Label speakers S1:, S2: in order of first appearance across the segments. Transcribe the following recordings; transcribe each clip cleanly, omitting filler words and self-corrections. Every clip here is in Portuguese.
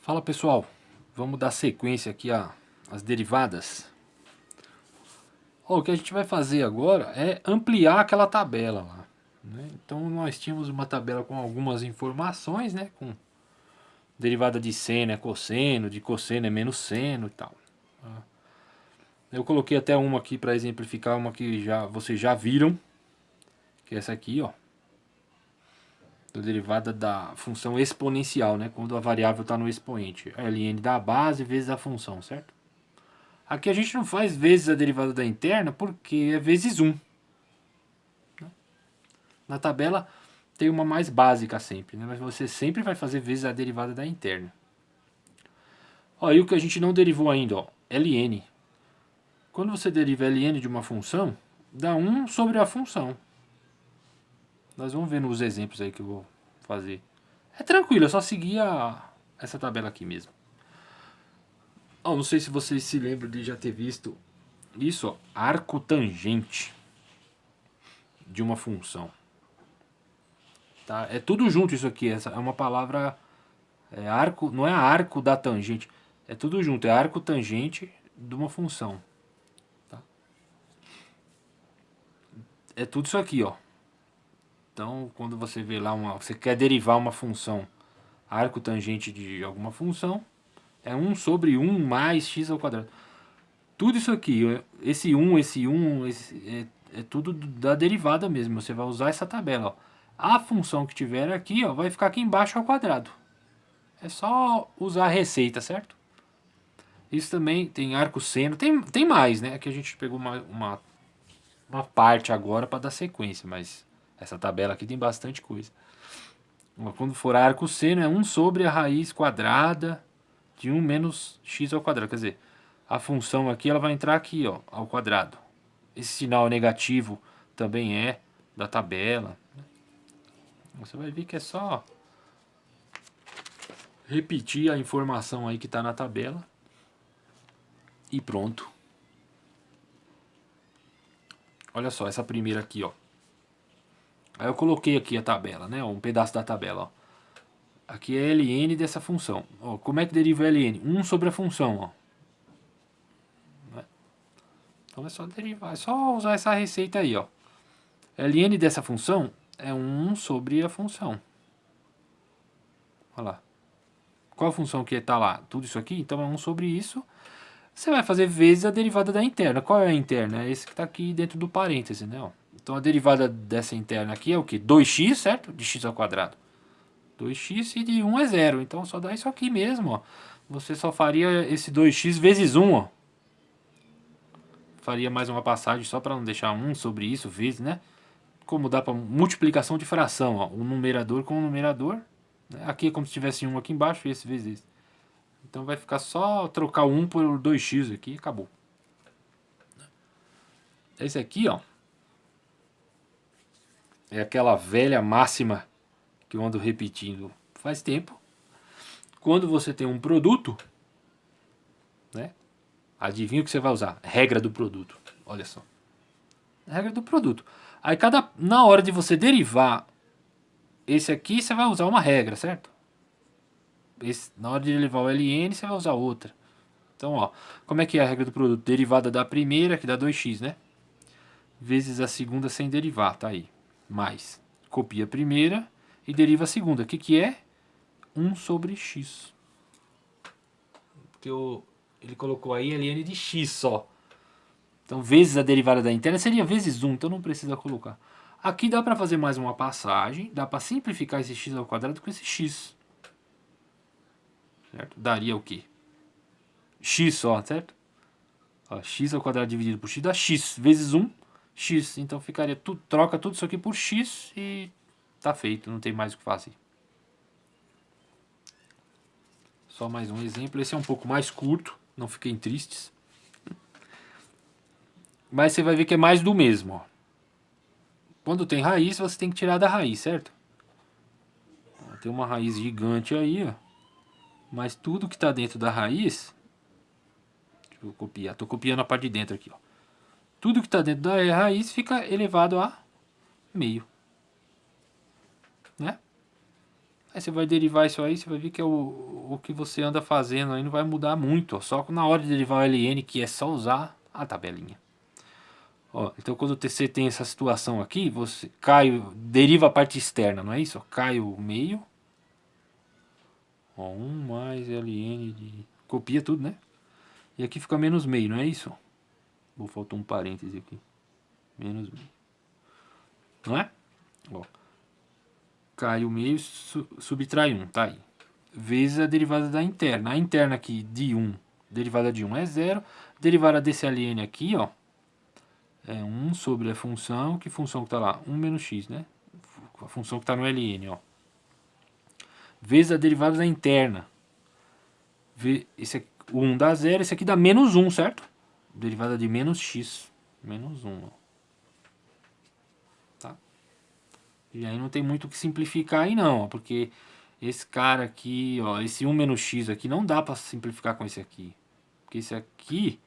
S1: Fala pessoal, vamos dar sequência aqui às derivadas. O que a gente vai fazer agora é ampliar aquela tabela lá, né? Então nós tínhamos uma tabela com algumas informações, né? Com derivada de seno é cosseno, de cosseno é menos seno e tal. Eu coloquei até uma aqui para exemplificar, uma que vocês já viram, que é essa aqui, ó. A derivada da função exponencial, né? Quando a variável está no expoente. Ln da base vezes a função, certo? Aqui a gente não faz vezes a derivada da interna porque é vezes 1. Na tabela tem uma mais básica sempre, né? Mas você sempre vai fazer vezes a derivada da interna. Ó, e o que a gente não derivou ainda, ó, ln. Quando você deriva ln de uma função, dá 1 sobre a função. Nós vamos ver nos exemplos aí que eu vou fazer. É tranquilo, é só seguir essa tabela aqui mesmo. Ó, não sei se vocês se lembram de já ter visto isso, ó, arco tangente de uma função. Tá? É tudo junto isso aqui, essa é uma palavra arco, não é arco da tangente, é tudo junto, é arco tangente de uma função. Tá? É tudo isso aqui, ó. Então, quando você vê lá você quer derivar uma função arco tangente de alguma função, é 1 sobre 1 mais x ao quadrado. Tudo isso aqui, esse 1, é tudo da derivada mesmo. Você vai usar essa tabela, ó. A função que tiver aqui, ó, vai ficar aqui embaixo ao quadrado. É só usar a receita, certo? Isso também tem arco seno, tem mais, né? Aqui a gente pegou uma parte agora para dar sequência, mas essa tabela aqui tem bastante coisa. Quando for arco seno é 1 sobre a raiz quadrada de 1 menos x ao quadrado. Quer dizer, a função aqui ela vai entrar aqui, ó, ao quadrado. Esse sinal negativo também é da tabela. Você vai ver que é só repetir a informação aí que está na tabela e pronto. Olha só, essa primeira aqui, ó. Aí eu coloquei aqui a tabela, né? Um pedaço da tabela, ó. Aqui é ln dessa função. Ó, como é que deriva ln? 1 sobre a função, ó. Então é só derivar, é só usar essa receita aí, ó. Ln dessa função é 1 sobre a função. Olha lá. Qual a função que está lá? Tudo isso aqui? Então é 1 sobre isso. Você vai fazer vezes a derivada da interna. Qual é a interna? É esse que está aqui dentro do parêntese, né? Então a derivada dessa interna aqui é o quê? 2x, certo? De x ao quadrado. 2x e de 1 é 0. Então só dá isso aqui mesmo, ó. Você só faria esse 2x vezes 1, ó. Faria mais uma passagem só para não deixar 1 sobre isso, vezes, né? Como dá para multiplicação de fração, ó. O numerador com o numerador. Né? Aqui é como se tivesse 1 aqui embaixo e esse vezes esse. Então vai ficar só trocar o 1 por 2x aqui e acabou. Esse aqui, ó, é aquela velha máxima que eu ando repetindo faz tempo. Quando você tem um produto, né? Adivinha o que você vai usar? Regra do produto. Olha só. Regra do produto. Aí na hora de você derivar esse aqui, você vai usar uma regra, certo? Na hora de derivar o ln, você vai usar outra. Então, ó, como é que é a regra do produto? Derivada da primeira, que dá 2x, né? Vezes a segunda sem derivar, tá aí. Mais. Copia a primeira e deriva a segunda. O que é? 1 sobre x. Porque ele colocou aí ln de x só. Então, vezes a derivada da interna seria vezes 1, então não precisa colocar. Aqui dá para fazer mais uma passagem, dá para simplificar esse x ao quadrado com esse x. Certo? Daria o quê? X só, certo? Ó, x ao quadrado dividido por x dá x, vezes 1, x. Então ficaria troca tudo isso aqui por x e tá feito, não tem mais o que fazer. Só mais um exemplo, esse é um pouco mais curto, não fiquem tristes. Mas você vai ver que é mais do mesmo, ó. Quando tem raiz, você tem que tirar da raiz, certo? Tem uma raiz gigante aí, ó. Mas tudo que está dentro da raiz... Deixa eu copiar. Estou copiando a parte de dentro aqui, ó. Tudo que está dentro da raiz fica elevado a meio. Né? Aí você vai derivar isso aí, você vai ver que é o que você anda fazendo aí não vai mudar muito, ó. Só que na hora de derivar o ln, que é só usar a tabelinha. Ó, então quando você tem essa situação aqui, você deriva a parte externa, não é isso? Ó, cai o meio. Ó, 1 mais ln de... Copia tudo, né? E aqui fica menos meio, não é isso? Vou faltar um parêntese aqui. Menos meio. Não é? Ó, cai o meio, subtrai 1, tá aí. Vezes a derivada da interna. A interna aqui de 1, derivada de 1 é 0. Derivada desse ln aqui, ó, é 1 sobre a função. Que função que tá lá? 1 menos x, né? A função que tá no ln, ó. Vezes a derivada da interna. Esse aqui, o 1 dá 0, esse aqui dá menos 1, certo? Derivada de menos x. Menos 1, ó. Tá? E aí não tem muito o que simplificar aí não, ó, porque esse cara aqui, ó, esse 1 menos x aqui, não dá para simplificar com esse aqui. Porque esse aqui,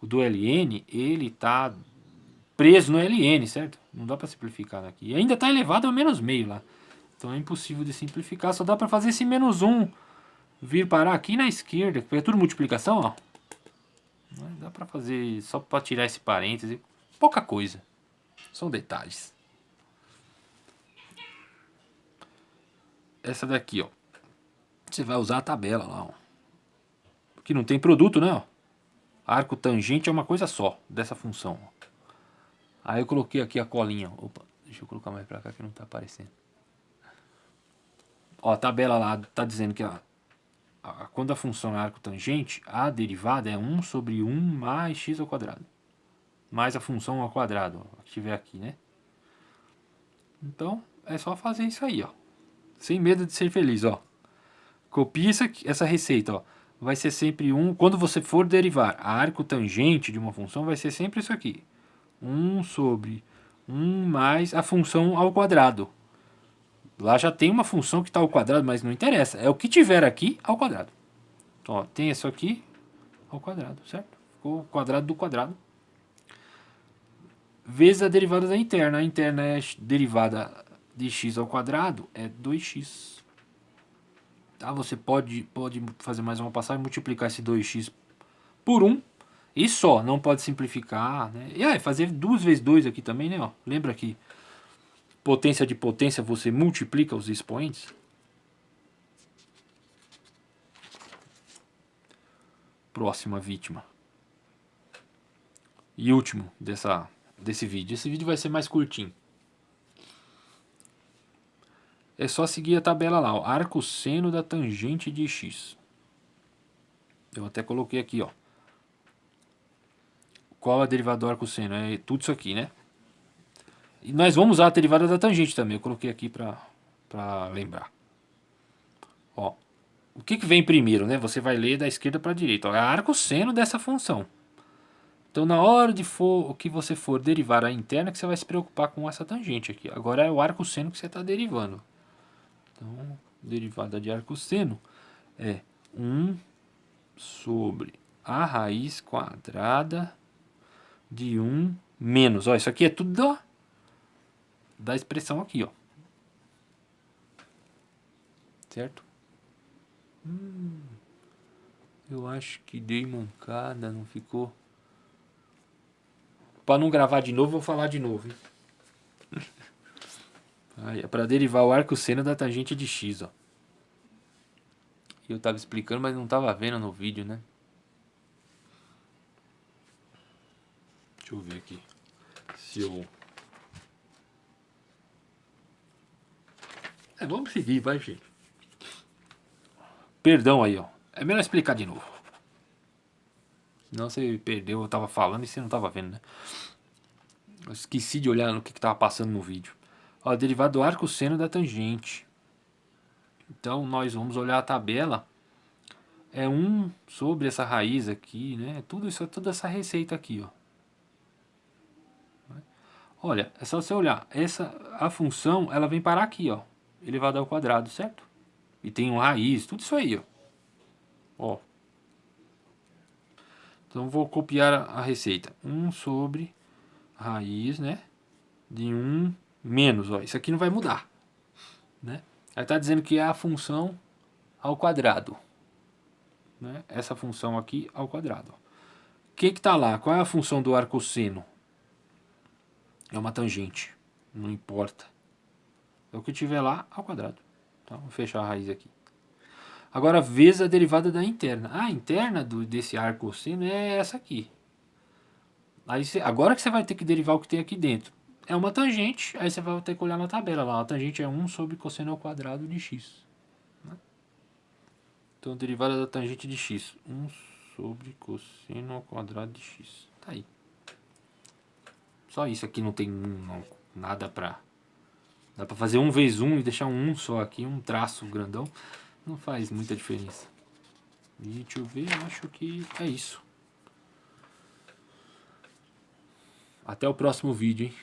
S1: o do ln, ele tá preso no ln, certo? Não dá para simplificar aqui. E ainda tá elevado a menos meio lá. Então é impossível de simplificar, só dá para fazer esse menos 1 vir parar aqui na esquerda, porque é tudo multiplicação, ó. Dá para fazer só para tirar esse parêntese, pouca coisa. São detalhes. Essa daqui, ó. Você vai usar a tabela lá, ó. Porque não tem produto, né, ó. Arco tangente é uma coisa só dessa função, ó. Aí eu coloquei aqui a colinha. Opa, deixa eu colocar mais pra cá que não tá aparecendo. Ó, a tabela lá tá dizendo que quando a função é arco tangente, a derivada é 1 sobre 1 mais x ao quadrado. Mais a função ao quadrado, ó, que tiver aqui, né? Então, é só fazer isso aí, ó. Sem medo de ser feliz, ó. Copia essa receita, ó. Vai ser sempre 1. Quando você for derivar a arco tangente de uma função, vai ser sempre isso aqui. 1 sobre 1 mais a função ao quadrado. Lá já tem uma função que está ao quadrado, mas não interessa. É o que tiver aqui ao quadrado. Então, ó, tem isso aqui ao quadrado, certo? Ficou o quadrado do quadrado. Vezes a derivada da interna. A interna é derivada de x ao quadrado, é 2x. Tá? Você pode fazer mais uma passagem, multiplicar esse 2x por 1 e só, não pode simplificar, né? E aí, fazer 2 vezes 2 aqui também, né? Ó, lembra que potência de potência você multiplica os expoentes? Próxima vítima. E último desse vídeo. Esse vídeo vai ser mais curtinho. É só seguir a tabela lá, ó. Arco seno da tangente de x. Eu até coloquei aqui, ó. Qual a derivada do arco seno? É tudo isso aqui, né? E nós vamos usar a derivada da tangente também. Eu coloquei aqui pra lembrar. Ó. O que vem primeiro, né? Você vai ler da esquerda para a direita. Ó, é arco seno dessa função. Então, na hora que você for derivar a interna, que você vai se preocupar com essa tangente aqui. Agora é o arco seno que você está derivando. Então, derivada de arco seno é 1 sobre a raiz quadrada de 1 menos. Ó, isso aqui é tudo da expressão aqui, ó. Certo? Eu acho que dei mancada, não ficou. Para não gravar de novo, vou falar de novo. Aí, é para derivar o arco seno da tangente de x, ó. Eu tava explicando, mas não tava vendo no vídeo, né? Deixa eu ver aqui. Se eu... vamos seguir, vai, gente. Perdão aí, ó. É melhor explicar de novo. Senão você perdeu, eu tava falando e você não tava vendo, né? Eu esqueci de olhar no que tava passando no vídeo. Ó, derivada do arco seno da tangente. Então, nós vamos olhar a tabela. É 1 sobre essa raiz aqui, né? Tudo isso, toda essa receita aqui, ó. Olha, é só você olhar. A função, ela vem parar aqui, ó. Elevada ao quadrado, certo? E tem uma raiz, tudo isso aí, ó. Ó. Então, vou copiar a receita. 1 sobre raiz, né? De 1 menos, ó. Isso aqui não vai mudar, né? Aí está dizendo que é a função ao quadrado. Né? Essa função aqui ao quadrado. O que está lá? Qual é a função do arcosseno? É uma tangente. Não importa. É o que tiver lá ao quadrado. Então, vou fechar a raiz aqui. Agora, vezes a derivada da interna. A interna desse arcosseno é essa aqui. Aí agora que você vai ter que derivar o que tem aqui dentro. É uma tangente, aí você vai ter que olhar na tabela lá. A tangente é 1 sobre cosseno ao quadrado de x. Né? Então, derivada da tangente de x. 1 sobre cosseno ao quadrado de x. Tá aí. Só isso aqui não tem nada pra... Dá pra fazer 1 vezes 1 e deixar um só aqui, um traço grandão. Não faz muita diferença. E deixa eu ver, acho que é isso. Até o próximo vídeo, hein?